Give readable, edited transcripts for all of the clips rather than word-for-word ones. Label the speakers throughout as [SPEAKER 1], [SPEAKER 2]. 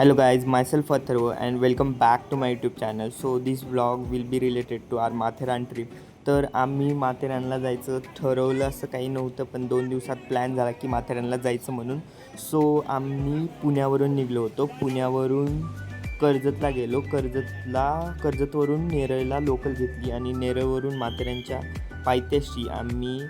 [SPEAKER 1] Hello guys, myself Atharva and welcome back to my YouTube channel. So this vlog will be related to our Matheran trip. तर आम्ही माथेरानला जायचं ठरवलं असं काही नव्हतं, पण 2 दिवसात प्लॅन झाला की माथेरानला जायचं म्हणून. सो आम्ही पुण्यावरून निघलो होतो. पुण्यावरून कर्जतला गेलो. कर्जतवरून नेरळला लोकल घेतली आणि नेरळवरून माथेरानच्या पायथ्याशी आम्ही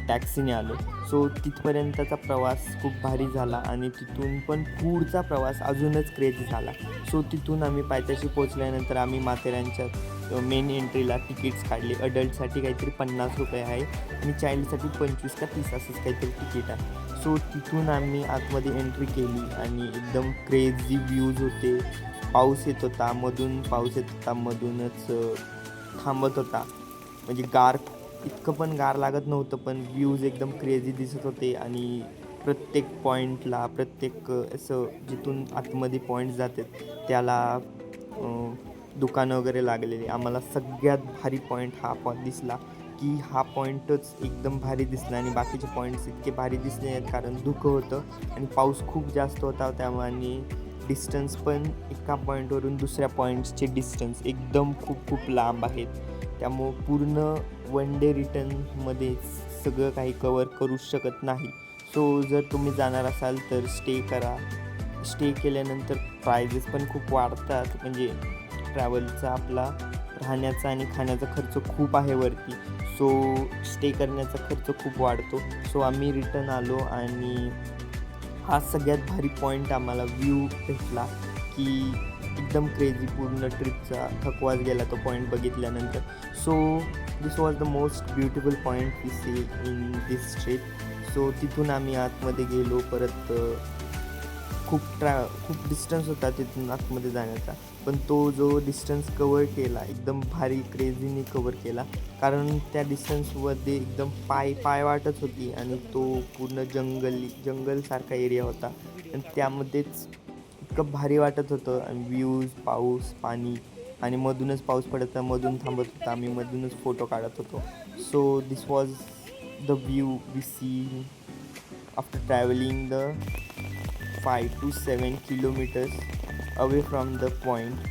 [SPEAKER 1] टॅक्सीने आलो. सो तिथपर्यंतचा प्रवास खूप भारी झाला आणि तिथून पण पुढचा प्रवास अजूनच क्रेझी झाला. सो तिथून आम्ही पायथ्याशी पोचल्यानंतर आम्ही माथेरानच्या मेन एंट्रीला तिकीट्स काढले. अडल्टसाठी काहीतरी 50 रुपये आहे आणि चाइल्डसाठी 25 का 30 असंच काहीतरी तिकीट आहे. सो तिथून आम्ही आतमध्ये एंट्री केली आणि एकदम क्रेझी व्ह्यूज होते. पाऊस येत होता, मधूनच थांबत होता. म्हणजे इतकं पण गार लागत नव्हतं, पण व्ह्यूज एकदम क्रेझी दिसत होते आणि प्रत्येक पॉईंटला असं जिथून आतमध्ये पॉईंट्स जातात त्याला दुकानं वगैरे लागलेली. आम्हाला सगळ्यात भारी पॉईंट हा दिसला की हा पॉईंटच एकदम भारी दिसला आणि बाकीचे पॉईंट्स इतके भारी दिसले नाहीत कारण धुकं होतं आणि पाऊस खूप जास्त होता. त्यामुळे डिस्टन्स पण एका पॉईंटवरून दुसऱ्या पॉईंट्सचे डिस्टन्स एकदम खूप लांब आहेत. त्यामुळं पूर्ण वन डे रिटर्नमध्ये सगळं काही कवर करू शकत नाही. सो जर तुम्ही जाणार असाल तर स्टे केल्यानंतर प्रायजेस पण खूप वाढतात. म्हणजे ट्रॅव्हलचा आपला राहण्याचा आणि खाण्याचा खर्च खूप आहे वरती. सो स्टे करण्याचा खर्च खूप वाढतो. सो आम्ही रिटर्न आलो आणि हा सगळ्यात भारी पॉईंट आम्हाला व्ह्यू भेटला की एकदम क्रेझी. पूर्ण ट्रिपचा थकवाच गेला तो पॉईंट बघितल्यानंतर. So this was the most beautiful point we see in this trip. So तिथून आम्ही आतमध्ये गेलो. परत खूप डिस्टन्स होता तिथून आतमध्ये जाण्याचा, पण तो जो डिस्टन्स कवर केला एकदम भारी क्रेझीने कवर केला. कारण त्या डिस्टन्समध्ये एकदम पाय वाटत होती आणि तो पूर्ण जंगलसारखा एरिया होता आणि त्यामध्येच इतकं भारी वाटत होतं. आणि व्ह्यूज, पाऊस, पाणी आणि मधूनच पाऊस पडत होता, मधून थांबत होता, आम्ही मधूनच फोटो काढत होतो. So this was the view we see after travelling the 5 to 7 kilometers away from the point.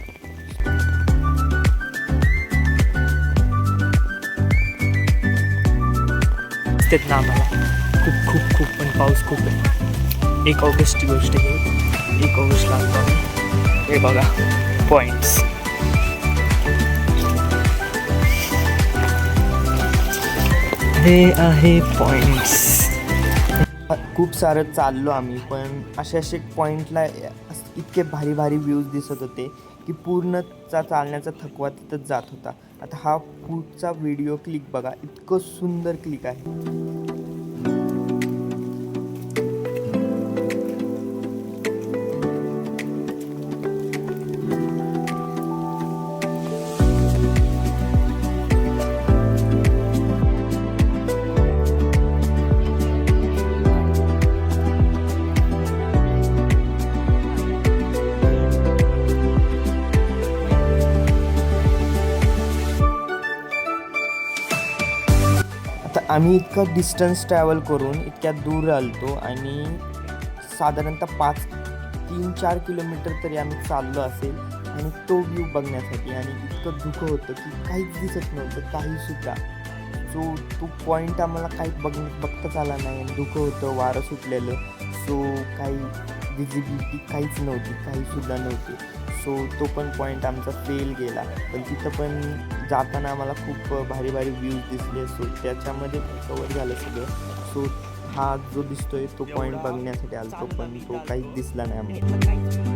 [SPEAKER 2] दिसतात ना आम्हाला खूप पण पाऊस खूप आहे. 1 ऑगस्टची गोष्ट आहे. 1 ऑगस्टला आलो. हे बघा पॉईंट्स. हे आहे पॉईंट्स.
[SPEAKER 1] खूप सारं चाललो आम्ही, पण असे पॉईंटला इतके भारी व्ह्यूज दिसत होते की पूर्णचा चालण्याचा थकवा तिथंच जात होता. आता हा पुढचा व्हिडिओ क्लिक बघा, इतकं सुंदर क्लिक आहे. आम्ही इतका डिस्टन्स ट्रॅव्हल करून इतक्या दूर आलतो आणि साधारणतः 3-4 किलोमीटर तरी आम्ही चाललो असेल आणि तो व्ह्यू बघण्यासाठी. आणि इतकं धुकं होतं की काहीच दिसत नव्हतं, काहीसुद्धा. सो तो पॉईंट आम्हाला काही बघताच आला नाही. धुकं होतं, वारं सुटलेलं. सो काही विजिबिलिटी काहीसुद्धा नव्हती. सो तो पण पॉईंट आमचा फेल गेला. पण तिथं पण जाताना आम्हाला खूप भारी व्ह्यूज दिसले. सो त्याच्यामध्ये कवर झालं सगळं. सो हा जो दिसतोय तो पॉईंट बघण्यासाठी आलतो, पण तो काहीच दिसला नाही आम्हाला.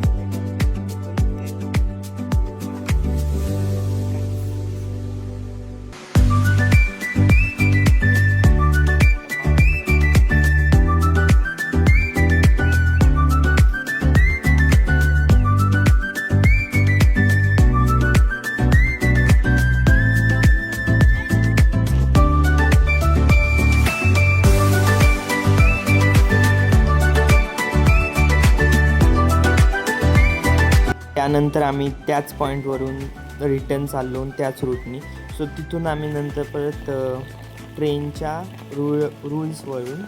[SPEAKER 1] त्यानंतर आम्ही त्याच पॉईंटवरून रिटर्न चाललो त्याच रूटनी. सो तिथून आम्ही नंतर परत ट्रेनच्या रूल्सवरून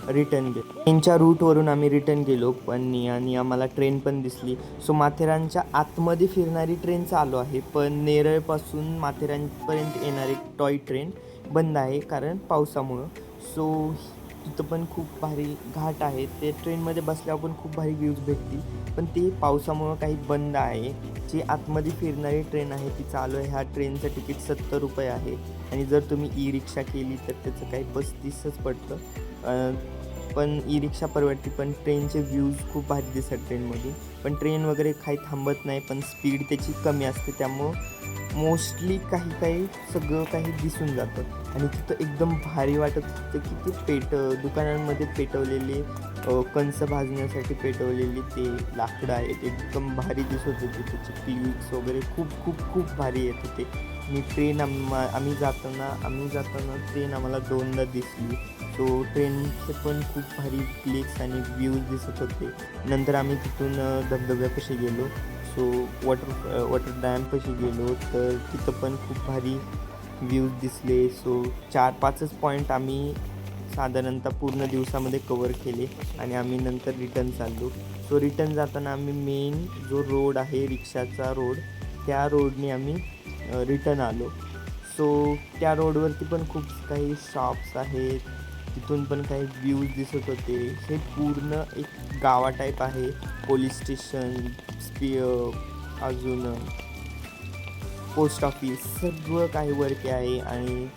[SPEAKER 1] रिटर्न गेलो. ट्रेनच्या रूटवरून आम्ही रिटर्न गेलो पण आणि आम्हाला ट्रेन पण दिसली. सो माथेरानच्या आतमध्ये फिरणारी ट्रेन चालू आहे, पण नेरळपासून माथेरानपर्यंत येणारी टॉय ट्रेन बंद आहे कारण पावसामुळं. सो तिथं पण खूप भारी घाट आहे, ते ट्रेनमध्ये बसल्यावर पण खूप भारी व्ह्यूज भेटतील, पण ते पावसामुळं काही बंद आहे. जी आतमध्ये फिरणारी ट्रेन आहे ती चालू आहे. ह्या ट्रेनचं तिकीट 70 रुपये आहे आणि जर तुम्ही ई रिक्षा केली तर त्याचं काही 35च पडतं. पण ई रिक्षा परवडते, पण ट्रेनचे व्ह्यूज खूप भारी दिसतात ट्रेनमधून. पण ट्रेन वगैरे काही थांबत नाही, पण स्पीड त्याची कमी असते, त्यामुळं मोस्टली काही सगळं काही दिसून जातं. आणि तिथं एकदम भारी वाटत होतं की ते दुकानांमध्ये पेटवलेले कंस भाजण्यासाठी पेटवलेली ते लाकडं आहेत, एकदम भारी दिसत होते. त्याचे क्लिक्स वगैरे खूप खूप खूप भारी येत होते. आणि ट्रेन आम्ही जाताना ट्रेन आम्हाला 2दा दिसली. सो ट्रेनचे पण खूप भारी क्लिक्स आणि व्ह्यूज दिसत होते. नंतर आम्ही तिथून धबधब्यापाशी गेलो. सो वॉटर डॅमपाशी गेलो, तर तिथं पण खूप भारी व्ह्यूज दिसले. सो 4-5च पॉईंट आम्ही साधारणतः पूर्ण दिवसामध्ये कवर केले आणि आम्ही नंतर रिटर्न चाललो. सो रिटर्न जाताना आम्ही मेन जो रोड आहे रिक्षाचा रोड, त्या रोडने आम्ही रिटर्न आलो. सो त्या रोडवरती पण खूप काही शॉप्स आहेत, तिथून पण काही व्ह्यूज दिसत होते. हे पूर्ण एक गावा टाईप आहे. पोलीस स्टेशन, अजून पोस्ट ऑफिस सगळं काही वरती आहे आणि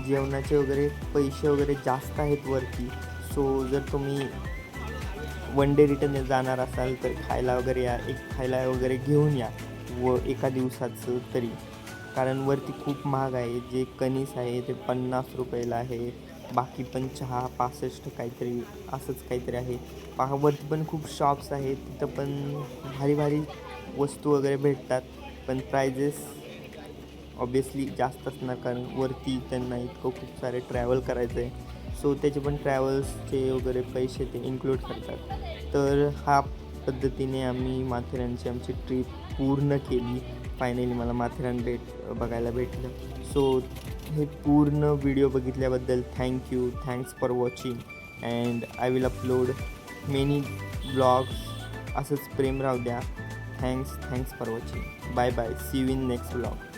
[SPEAKER 1] जेवणाचे वगैरे पैसे वगैरे जास्त आहेत वरती. सो जर तुम्ही वन डे रिटर्न जाणार असाल तर खायला वगैरे घेऊन या व एका दिवसाचं तरी, कारण वरती खूप महाग आहे. जे कणीस आहे ते 50 रुपयाला आहे, बाकी पण चहा 65 काहीतरी असंच काहीतरी आहे. वरती पण खूप शॉप्स आहेत, तिथं पण भारी भारी वस्तू वगैरे भेटतात, पण प्रायजेस ऑब्वियसली जास्त असणार कारण वरती त्यांना इतकं खूप सारे ट्रॅव्हल करायचं आहे. सो त्याचे पण ट्रॅव्हल्सचे वगैरे पैसे ते इन्क्लूड करतात. तर हा पद्धतीने आम्ही माथेरानची आमची ट्रिप पूर्ण केली. फायनली मला माथेरान बघायला भेटलं. सो हे पूर्ण व्हिडिओ बघितल्याबद्दल thanks for watching and I will upload many blogs. असंच प्रेम राहू द्या. Thanks for watching. Bye bye. See you in next blog.